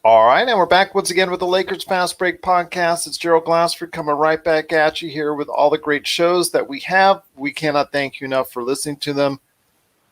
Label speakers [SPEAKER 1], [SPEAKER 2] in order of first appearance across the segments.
[SPEAKER 1] All right, and we're back once again with the Lakers Fast Break podcast. It's Gerald Glassford coming right back at you here with all the great shows that we have. We cannot thank you enough for listening to them.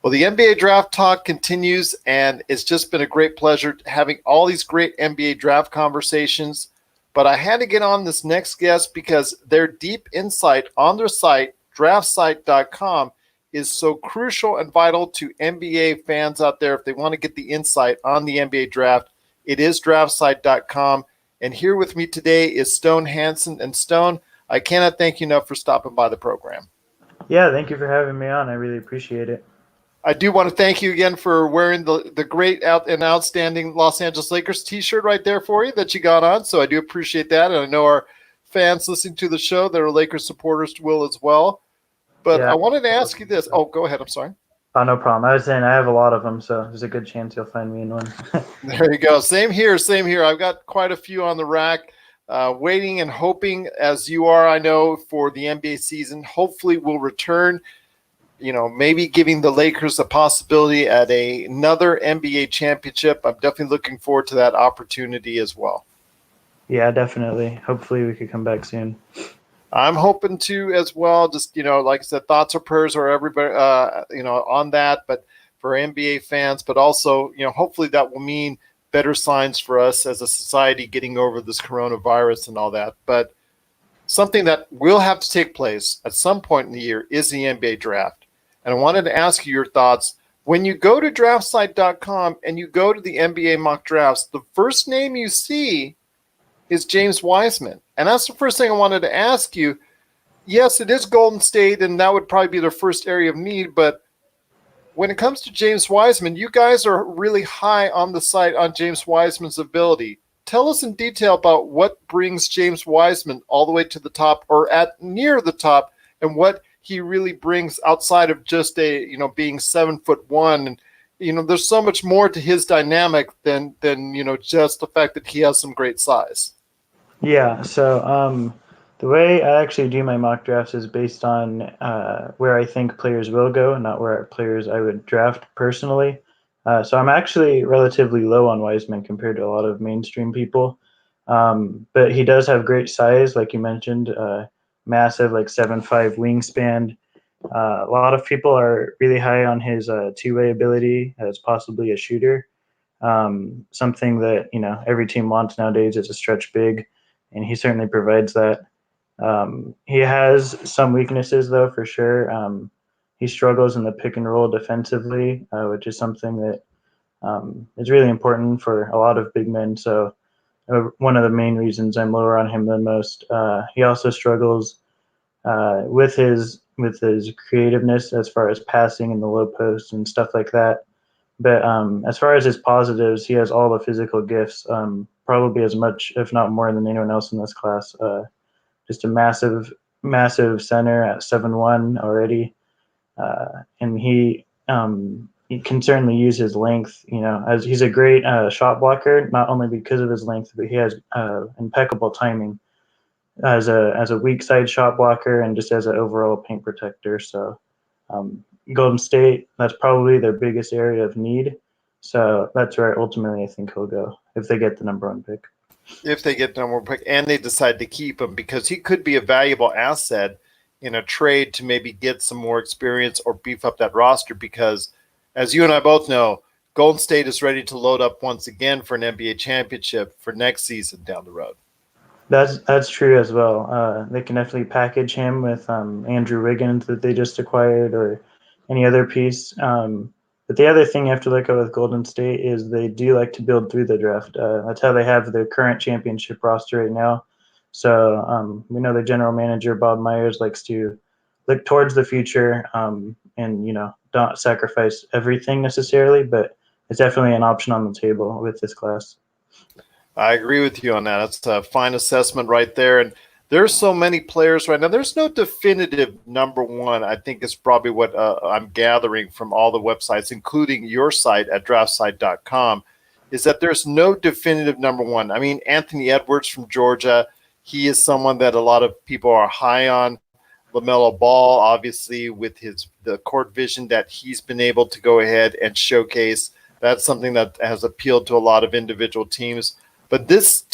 [SPEAKER 1] Well, the NBA draft talk continues, and it's just been a great pleasure having all these great NBA draft conversations. But I had to get on this next guest because their deep insight on their site, DraftSite.com, is so crucial and vital to NBA fans out there if they want to get the insight on the NBA draft. It is DraftSite.com. And here with me today is Stone Hansen. And Stone, I cannot thank you enough for stopping by the program.
[SPEAKER 2] Yeah, thank you for having me on. I really appreciate it.
[SPEAKER 1] I do want to thank you again for wearing the great and outstanding Los Angeles Lakers t-shirt right there for you that you got on. So I do appreciate that. And I know our fans listening to the show that are Lakers supporters will as well. But
[SPEAKER 2] Yeah.
[SPEAKER 1] I wanted to ask you this. Oh, go ahead. I'm sorry.
[SPEAKER 2] Oh, no problem. I was saying I have a lot of them, so there's a good chance you'll find me in one.
[SPEAKER 1] There you go. Same here. Same here. I've got quite a few on the rack, waiting and hoping, as you are, I know, for the NBA season. Hopefully, we'll return. You know, maybe giving the Lakers a possibility at another NBA championship. I'm definitely looking forward to that opportunity as well.
[SPEAKER 2] Yeah, definitely. Hopefully, we could come back soon.
[SPEAKER 1] I'm hoping to as well. Just, like I said, thoughts or prayers or everybody, on that. But for NBA fans, but also, hopefully that will mean better signs for us as a society getting over this coronavirus and all that. But something that will have to take place at some point in the year is the NBA draft. And I wanted to ask you your thoughts. When you go to DraftSite.com and you go to the NBA mock drafts, the first name you see is James Wiseman. And that's the first thing I wanted to ask you. Yes, it is Golden State, and that would probably be their first area of need. But when it comes to James Wiseman, you guys are really high on the site on James Wiseman's ability. Tell us in detail about what brings James Wiseman all the way to the top or at near the top, and what he really brings outside of just being 7'1". And there's so much more to his dynamic than just the fact that he has some great size.
[SPEAKER 2] Yeah, so the way I actually do my mock drafts is based on where I think players will go, not where players I would draft personally. So I'm actually relatively low on Wiseman compared to a lot of mainstream people. But he does have great size, like you mentioned, massive, like 7'5" wingspan. A lot of people are really high on his two-way ability as possibly a shooter. Something that every team wants nowadays is a stretch big, and he certainly provides that. He has some weaknesses though, for sure. He struggles in the pick and roll defensively, which is something that is really important for a lot of big men. So one of the main reasons I'm lower on him than most. He also struggles with his creativeness as far as passing in the low post and stuff like that. But as far as his positives, he has all the physical gifts, probably as much, if not more, than anyone else in this class. Just a massive center at 7'1" already, and he can certainly use his length. As he's a great shot blocker, not only because of his length, but he has impeccable timing as a weak side shot blocker and just as an overall paint protector. So Golden State, that's probably their biggest area of need. So that's where ultimately I think he'll go if they get the number one pick.
[SPEAKER 1] If they get the number one pick and they decide to keep him, because he could be a valuable asset in a trade to maybe get some more experience or beef up that roster. Because as you and I both know, Golden State is ready to load up once again for an NBA championship for next season down the road.
[SPEAKER 2] That's true as well. They can definitely package him with Andrew Wiggins that they just acquired or any other piece. But the other thing you have to look at with Golden State is they do like to build through the draft. That's how they have their current championship roster right now. So we know the general manager, Bob Myers, likes to look towards the future and don't sacrifice everything necessarily, but it's definitely an option on the table with this class.
[SPEAKER 1] I agree with you on that. That's a fine assessment right there. And there's so many players right now. There's no definitive number one, I think is probably what I'm gathering from all the websites, including your site at draftsite.com, is that there's no definitive number one. I mean, Anthony Edwards from Georgia, he is someone that a lot of people are high on. LaMelo Ball, obviously, with the court vision that he's been able to go ahead and showcase. That's something that has appealed to a lot of individual teams. But this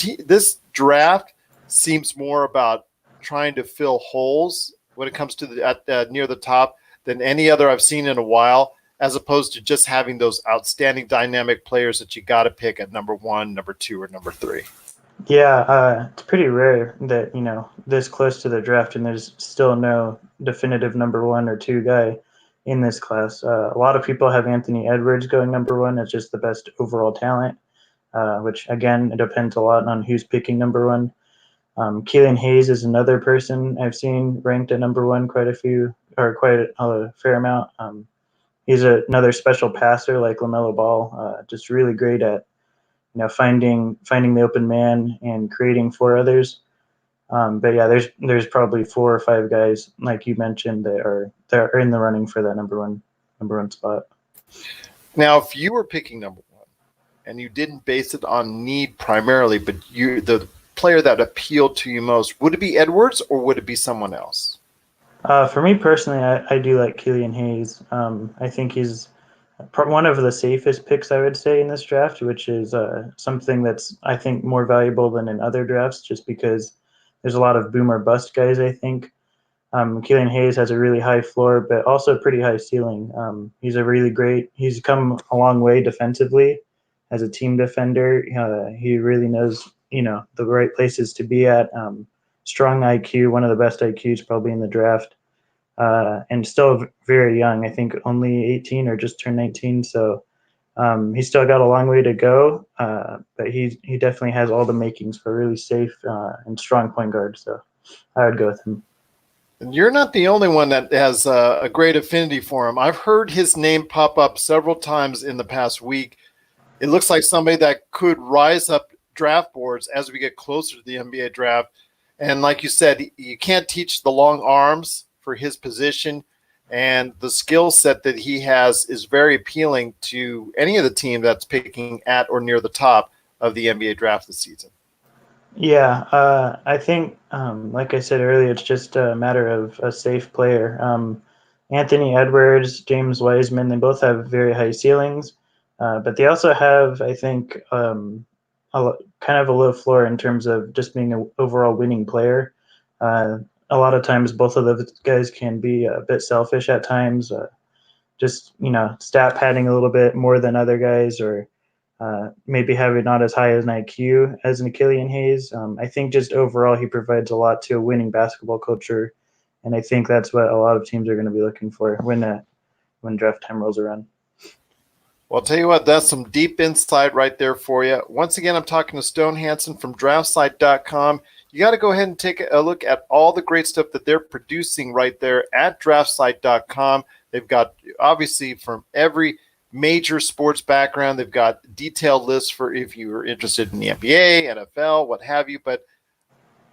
[SPEAKER 1] draft seems more about trying to fill holes when it comes to near the top than any other I've seen in a while, as opposed to just having those outstanding dynamic players that you got to pick at number 1, number 2, or number 3.
[SPEAKER 2] Yeah, it's pretty rare that, this close to the draft and there's still no definitive number 1 or 2 guy in this class. A lot of people have Anthony Edwards going number 1 as just the best overall talent, which again, it depends a lot on who's picking number 1. Keelan Hayes is another person I've seen ranked at number 1 quite a fair amount. He's another special passer like LaMelo Ball, just really great at finding the open man and creating for others. But yeah, there's probably 4 or 5 guys like you mentioned that are in the running for that number one spot.
[SPEAKER 1] Now, if you were picking number 1 and you didn't base it on need primarily, but the player that appealed to you most, would it be Edwards or would it be someone else?
[SPEAKER 2] For me personally, I do like Keelan Hayes. I think he's one of the safest picks, I would say, in this draft, which is something that's, I think, more valuable than in other drafts, just because there's a lot of boom or bust guys, I think. Keelan Hayes has a really high floor, but also a pretty high ceiling. He's come a long way defensively as a team defender. He really knows, the right places to be at. Strong IQ, one of the best IQs probably in the draft. And still very young. I think only 18 or just turned 19. So he's still got a long way to go, but he definitely has all the makings for a really safe and strong point guard. So I would go with him.
[SPEAKER 1] And you're not the only one that has a great affinity for him. I've heard his name pop up several times in the past week. It looks like somebody that could rise up draft boards as we get closer to the NBA draft. And like you said, you can't teach the long arms for his position, and the skill set that he has is very appealing to any of the team that's picking at or near the top of the NBA draft this season.
[SPEAKER 2] Yeah, I think, like I said earlier, it's just a matter of a safe player. Anthony Edwards, James Wiseman, they both have very high ceilings, but they also have, I think, kind of a low floor in terms of just being an overall winning player. A lot of times, both of those guys can be a bit selfish at times, just stat padding a little bit more than other guys, or maybe having not as high as an IQ as an Killian Hayes. I think just overall he provides a lot to a winning basketball culture, and I think that's what a lot of teams are going to be looking for when draft time rolls around.
[SPEAKER 1] Well, I'll tell you what, that's some deep insight right there for you. Once again, I'm talking to Stone Hansen from DraftSite.com. You got to go ahead and take a look at all the great stuff that they're producing right there at DraftSite.com. They've got, obviously, from every major sports background, they've got detailed lists for if you're interested in the NBA, NFL, what have you. But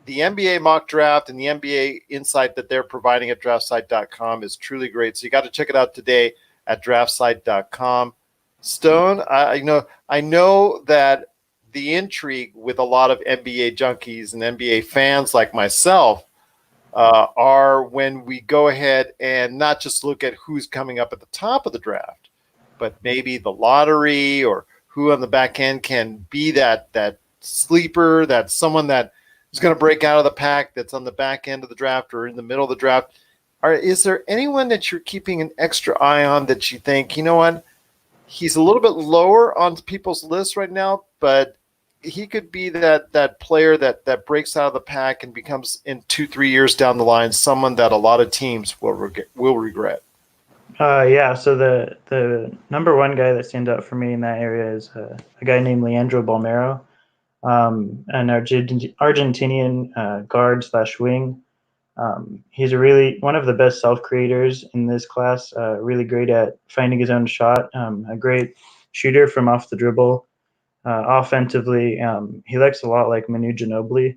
[SPEAKER 1] the NBA mock draft and the NBA insight that they're providing at DraftSite.com is truly great. So you got to check it out today at DraftSite.com. Stone, I know that the intrigue with a lot of NBA junkies and NBA fans like myself are when we go ahead and not just look at who's coming up at the top of the draft, but maybe the lottery or who on the back end can be that sleeper, that's someone that is going to break out of the pack that's on the back end of the draft or in the middle of the draft. Is there anyone that you're keeping an extra eye on that you think, you know what, he's a little bit lower on people's lists right now, but he could be that player that breaks out of the pack and becomes in 2-3 years down the line someone that a lot of teams will regret?
[SPEAKER 2] Yeah, so the number 1 guy that stands out for me in that area is a guy named Leandro Balmero, an Argentinian guard / wing. He's one of the best self-creators in this class, really great at finding his own shot, a great shooter from off the dribble. Offensively, he looks a lot like Manu Ginobili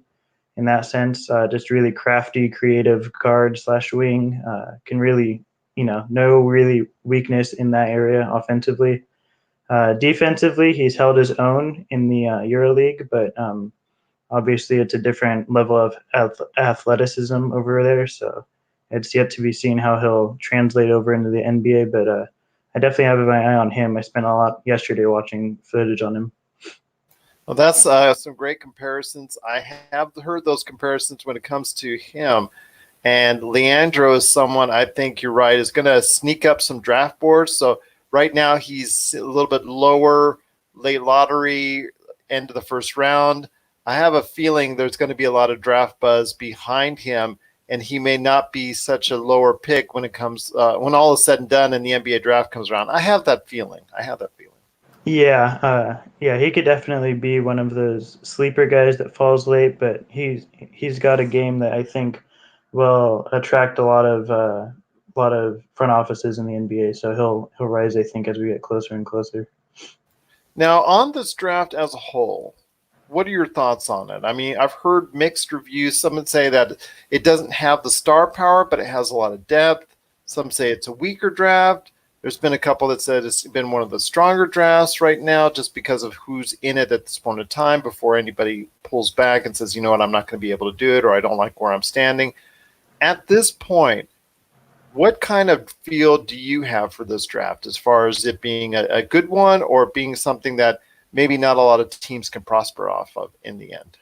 [SPEAKER 2] in that sense, just really crafty, creative guard / wing, can really, no really weakness in that area offensively. Defensively, he's held his own in the EuroLeague, but obviously it's a different level of athleticism over there, so it's yet to be seen how he'll translate over into the NBA, but I definitely have my eye on him. I spent a lot yesterday watching footage on him.
[SPEAKER 1] Well, that's some great comparisons. I have heard those comparisons when it comes to him. And Leandro is someone I think you're right is going to sneak up some draft boards. So right now he's a little bit lower, late lottery, end of the first round. I have a feeling there's going to be a lot of draft buzz behind him, and he may not be such a lower pick when it comes when all is said and done and the NBA draft comes around. I have that feeling. I have that feeling.
[SPEAKER 2] Yeah, he could definitely be one of those sleeper guys that falls late, but he's got a game that I think will attract a lot of front offices in the NBA. So he'll rise, I think, as we get closer and closer.
[SPEAKER 1] Now, on this draft as a whole, what are your thoughts on it? I mean, I've heard mixed reviews. Some would say that it doesn't have the star power, but it has a lot of depth. Some say it's a weaker draft. There's been a couple that said it's been one of the stronger drafts right now just because of who's in it at this point in time before anybody pulls back and says, you know what, I'm not going to be able to do it, or I don't like where I'm standing. At this point, what kind of feel do you have for this draft as far as it being a good one or being something that maybe not a lot of teams can prosper off of in the end?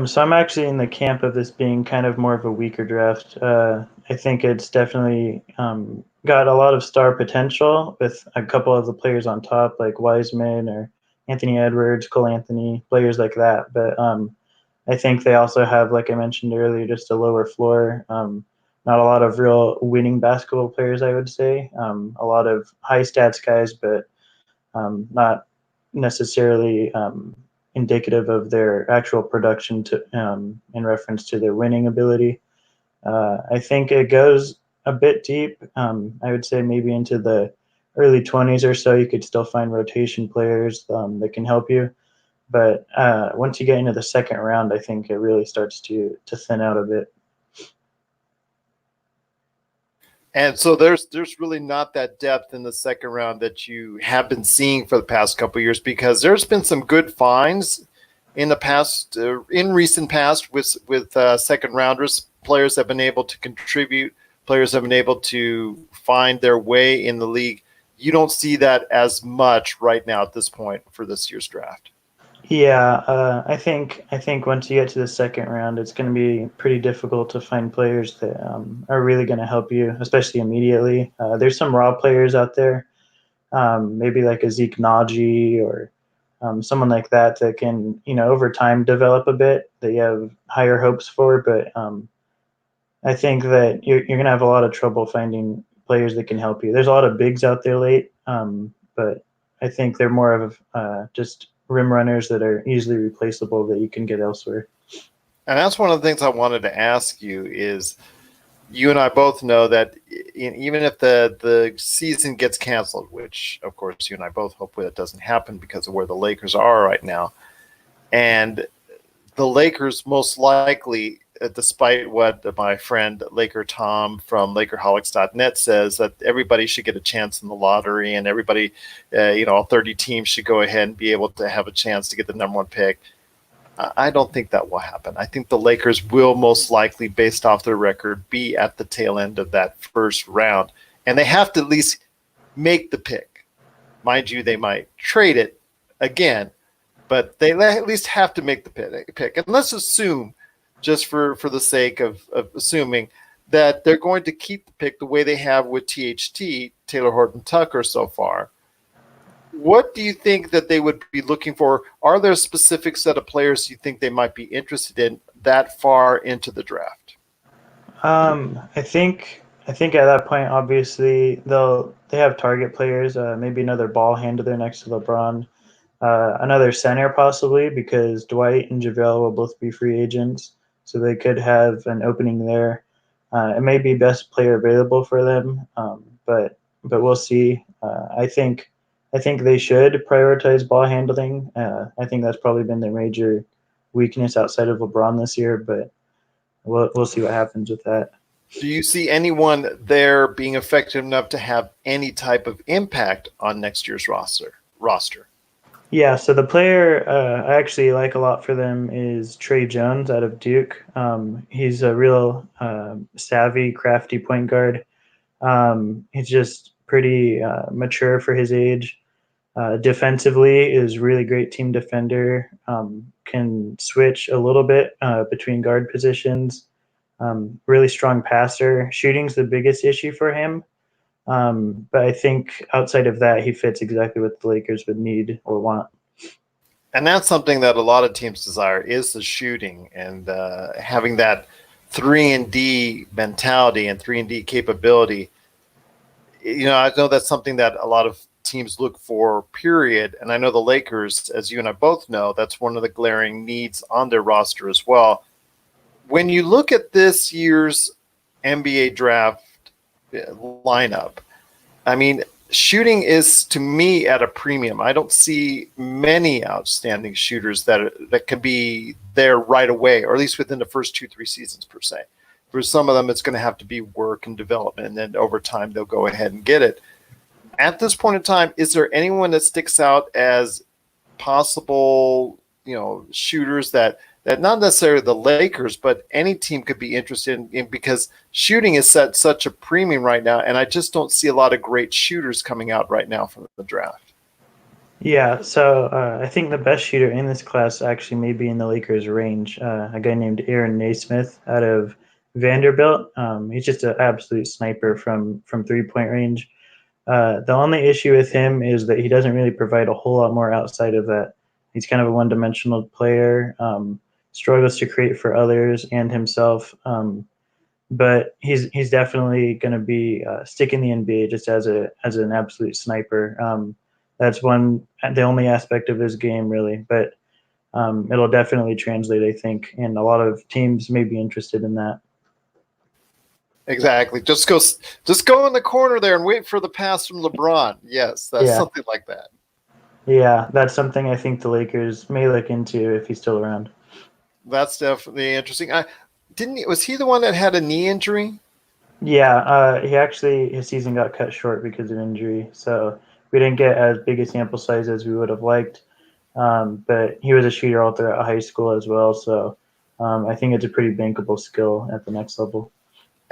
[SPEAKER 2] So I'm actually in the camp of this being kind of more of a weaker draft. I think it's definitely got a lot of star potential with a couple of the players on top, like Wiseman or Anthony Edwards, Cole Anthony, players like that. But I think they also have, like I mentioned earlier, just a lower floor. Not a lot of real winning basketball players, I would say. A lot of high stats guys, but not necessarily indicative of their actual production in reference to their winning ability. I think it goes a bit deep. I would say maybe into the early 20s or so, you could still find rotation players that can help you. But once you get into the second round, I think it really starts to thin out a bit.
[SPEAKER 1] And so there's really not that depth in the second round that you have been seeing for the past couple of years because there's been some good finds in the past, in recent past with second rounders. Players have been able to contribute. Players have been able to find their way in the league. You don't see that as much right now at this point for this year's draft.
[SPEAKER 2] Yeah, I think once you get to the second round, it's going to be pretty difficult to find players that are really going to help you, especially immediately. There's some raw players out there, maybe like a Zeke Naji or someone like that that can, over time develop a bit that you have higher hopes for. But I think that you're going to have a lot of trouble finding players that can help you. There's a lot of bigs out there late, but I think they're more of just rim runners that are easily replaceable that you can get elsewhere.
[SPEAKER 1] And that's one of the things I wanted to ask you is you and I both know that even if the season gets canceled, which of course you and I both hope that doesn't happen because of where the Lakers are right now, and the Lakers most likely, despite what my friend Laker Tom from LakerHolics.net says, that everybody should get a chance in the lottery and everybody, all 30 teams should go ahead and be able to have a chance to get the number one pick. I don't think that will happen. I think the Lakers will most likely, based off their record, be at the tail end of that first round. And they have to at least make the pick. Mind you, they might trade it again, but they at least have to make the pick. And let's assume, just for the sake of assuming, that they're going to keep the pick the way they have with THT, Taylor Horton Tucker, so far. What do you think that they would be looking for? Are there a specific set of players you think they might be interested in that far into the draft?
[SPEAKER 2] I think at that point, obviously they have target players, maybe another ball handler next to LeBron, another center possibly because Dwight and JaVale will both be free agents, so they could have an opening there. It may be best player available for them, but we'll see. I think they should prioritize ball handling. I think that's probably been their major weakness outside of LeBron this year, but we'll see what happens with that.
[SPEAKER 1] Do you see anyone there being effective enough to have any type of impact on next year's roster?
[SPEAKER 2] Yeah, so the player I actually like a lot for them is Trey Jones out of Duke. He's a real savvy, crafty point guard. He's just pretty mature for his age. Defensively is really great team defender. Can switch a little bit between guard positions. Really strong passer. Shooting's the biggest issue for him. But I think outside of that, he fits exactly what the Lakers would need or want.
[SPEAKER 1] And that's something that a lot of teams desire is the shooting and having that 3-and-D mentality and 3-and-D capability. I know that's something that a lot of teams look for, period. And I know the Lakers, as you and I both know, that's one of the glaring needs on their roster as well. When you look at this year's NBA draft lineup, I mean, shooting is, to me, at a premium. I don't see many outstanding shooters that can be there right away, or at least within the first 2-3 seasons per se. For some of them, it's going to have to be work and development, and then over time, they'll go ahead and get it. At this point in time, is there anyone that sticks out as possible, shooters that not necessarily the Lakers, but any team could be interested in, because shooting is set such a premium right now, and I just don't see a lot of great shooters coming out right now from the draft.
[SPEAKER 2] Yeah, so I think the best shooter in this class actually may be in the Lakers range. A guy named Aaron Naismith out of Vanderbilt. He's just an absolute sniper from 3-point range. The only issue with him is that he doesn't really provide a whole lot more outside of that. He's kind of a one-dimensional player, struggles to create for others and himself. But he's definitely going to be stick in the NBA just as an absolute sniper. That's the only aspect of his game really, but it'll definitely translate, I think, and a lot of teams may be interested in that.
[SPEAKER 1] Exactly. Just go in the corner there and wait for the pass from LeBron. Yes, that's something like that.
[SPEAKER 2] Yeah, that's something I think the Lakers may look into if he's still around.
[SPEAKER 1] That's definitely interesting. Was he the one that had a knee injury?
[SPEAKER 2] Yeah, his season got cut short because of injury, so we didn't get as big a sample size as we would have liked. But he was a shooter all throughout high school as well, so I think it's a pretty bankable skill at the next level.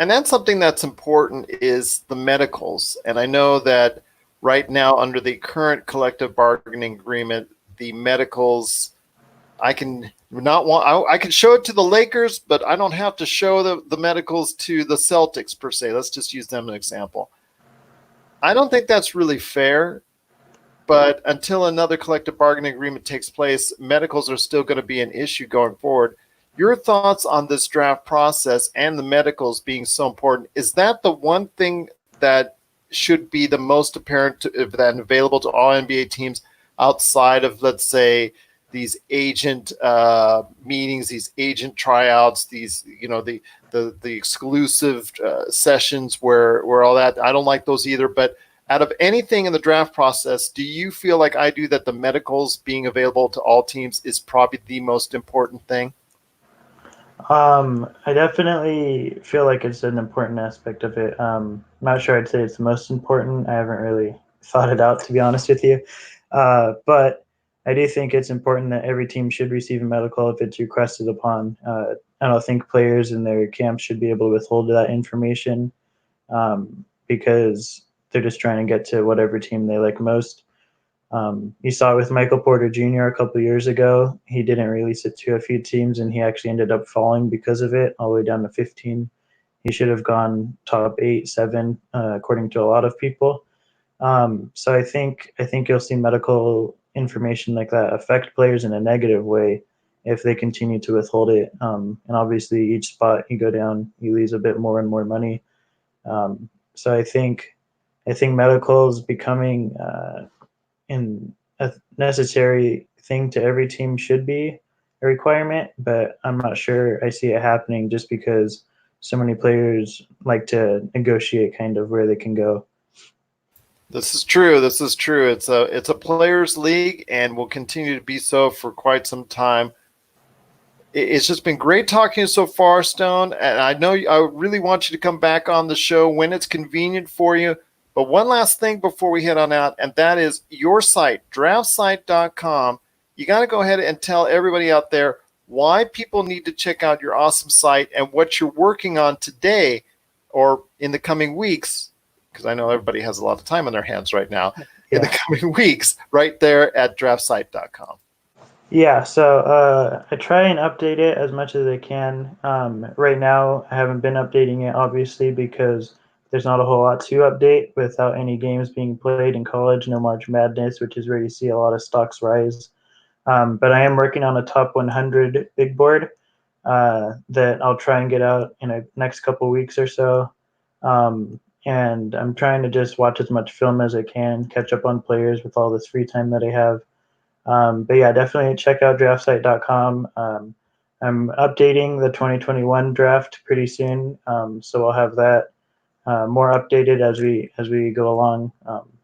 [SPEAKER 1] And that's something that's important is the medicals. And I know that right now under the current collective bargaining agreement, the medicals, I can show it to the Lakers, but I don't have to show the medicals to the Celtics per se. Let's just use them as an example. I don't think that's really fair, but until another collective bargaining agreement takes place, medicals are still going to be an issue going forward. Your thoughts on this draft process and the medicals being so important, is that the one thing that should be the most apparent and available to all NBA teams outside of, let's say, these agent meetings, these agent tryouts, these, the exclusive sessions where all that, I don't like those either, but out of anything in the draft process, do you feel like I do that the medicals being available to all teams is probably the most important thing?
[SPEAKER 2] I definitely feel like it's an important aspect of it. I'm not sure I'd say it's the most important. I haven't really thought it out, to be honest with you. But I do think it's important that every team should receive a medical if it's requested upon. I don't think players in their camps should be able to withhold that information because they're just trying to get to whatever team they like most. You saw it with Michael Porter Jr. a couple years ago. He didn't release it to a few teams, and he actually ended up falling because of it, all the way down to 15. He should have gone top 8, 7, according to a lot of people. So I think you'll see medical information like that affect players in a negative way if they continue to withhold it. And obviously, each spot you go down, you lose a bit more and more money. So I think medical is becoming in a necessary thing to every team, should be a requirement, but I'm not sure I see it happening just because so many players like to negotiate kind of where they can go.
[SPEAKER 1] This is true. It's a players' league and will continue to be so for quite some time. It's just been great talking to you so far, Stone. And I know I really want you to come back on the show when it's convenient for you. But one last thing before we head on out, and that is your site, DraftSite.com. You got to go ahead and tell everybody out there why people need to check out your awesome site and what you're working on today or in the coming weeks because I know everybody has a lot of time on their hands right now in the coming weeks, right there at DraftSite.com.
[SPEAKER 2] Yeah, so I try and update it as much as I can. Right now, I haven't been updating it, obviously, because there's not a whole lot to update without any games being played in college, no March Madness, which is where you see a lot of stocks rise. But I am working on a top 100 big board that I'll try and get out in the next couple weeks or so. And I'm trying to just watch as much film as I can, catch up on players with all this free time that I have. But yeah, definitely check out DraftSite.com. I'm updating the 2021 draft pretty soon, so I'll have that more updated as we go along.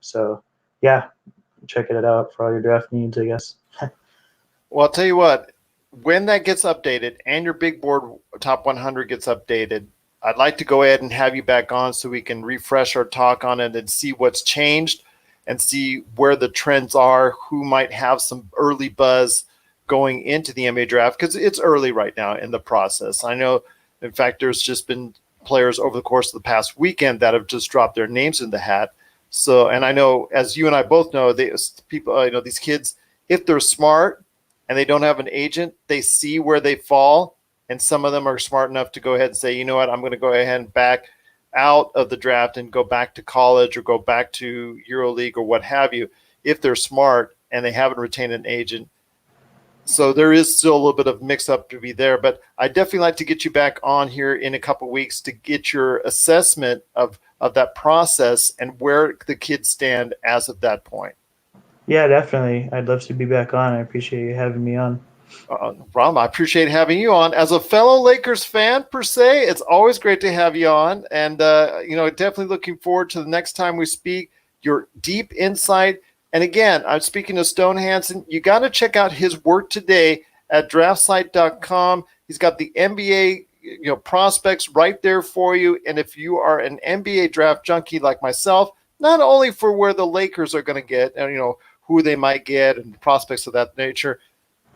[SPEAKER 2] So yeah, check it out for all your draft needs, I guess.
[SPEAKER 1] Well, I'll tell you what, when that gets updated and your big board top 100 gets updated, I'd like to go ahead and have you back on so we can refresh our talk on it and see what's changed and see where the trends are, who might have some early buzz going into the NBA draft, because it's early right now in the process. I know, in fact, there's just been players over the course of the past weekend that have just dropped their names in the hat. So, and I know, as you and I both know, people, these kids, if they're smart and they don't have an agent, they see where they fall. And some of them are smart enough to go ahead and say, you know what, I'm going to go ahead and back out of the draft and go back to college or go back to EuroLeague or what have you, if they're smart and they haven't retained an agent. So there is still a little bit of mix up to be there, but I definitely like to get you back on here in a couple of weeks to get your assessment of that process and where the kids stand as of that point.
[SPEAKER 2] Yeah, definitely. I'd love to be back on. I appreciate you having me on.
[SPEAKER 1] No problem. I appreciate having you on. As a fellow Lakers fan, per se, it's always great to have you on. And, definitely looking forward to the next time we speak, your deep insight. And again, I'm speaking to Stone Hansen. You got to check out his work today at DraftSite.com. He's got the NBA prospects right there for you. And if you are an NBA draft junkie like myself, not only for where the Lakers are going to get and, who they might get and prospects of that nature,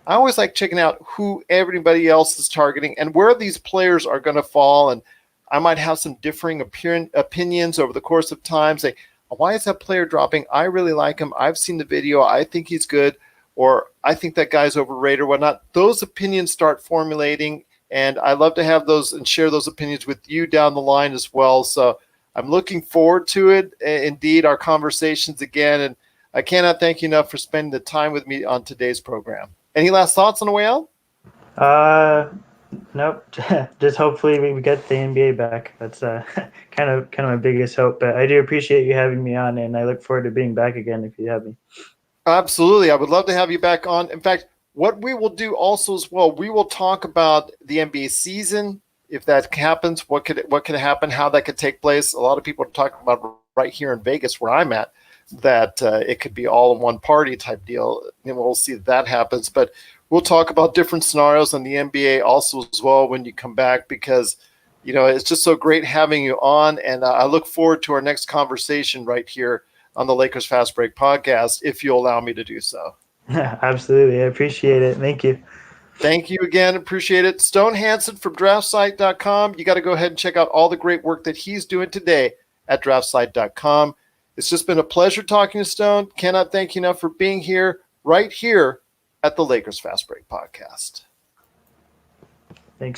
[SPEAKER 1] I always like checking out who everybody else is targeting and where these players are going to fall. And I might have some differing opinions over the course of time. Say, why is that player dropping? I really like him. I've seen the video. I think he's good. Or I think that guy's overrated or whatnot. Those opinions start formulating. And I love to have those and share those opinions with you down the line as well. So I'm looking forward to it. Indeed, our conversations again. And I cannot thank you enough for spending the time with me on today's program. Any last thoughts on the way out?
[SPEAKER 2] Nope. Just hopefully we get the NBA back. That's kind of my biggest hope. But I do appreciate you having me on, and I look forward to being back again if you have me. Absolutely.
[SPEAKER 1] I would love to have you back on. In fact, what we will do also as well, we will talk about the NBA season. If that happens, what could happen, how that could take place. A lot of people are talking about right here in Vegas where I'm at, that it could be all in one party type deal. And we'll see if that happens. But we'll talk about different scenarios in the NBA also as well when you come back, because, it's just so great having you on. And I look forward to our next conversation right here on the Lakers Fast Break podcast, if you'll allow me to do so.
[SPEAKER 2] Absolutely. I appreciate it. Thank you.
[SPEAKER 1] Thank you again. Appreciate it. Stone Hansen from DraftSite.com. You got to go ahead and check out all the great work that he's doing today at DraftSite.com. It's just been a pleasure talking to Stone. Cannot thank you enough for being here, right here at the Lakers Fast Break podcast.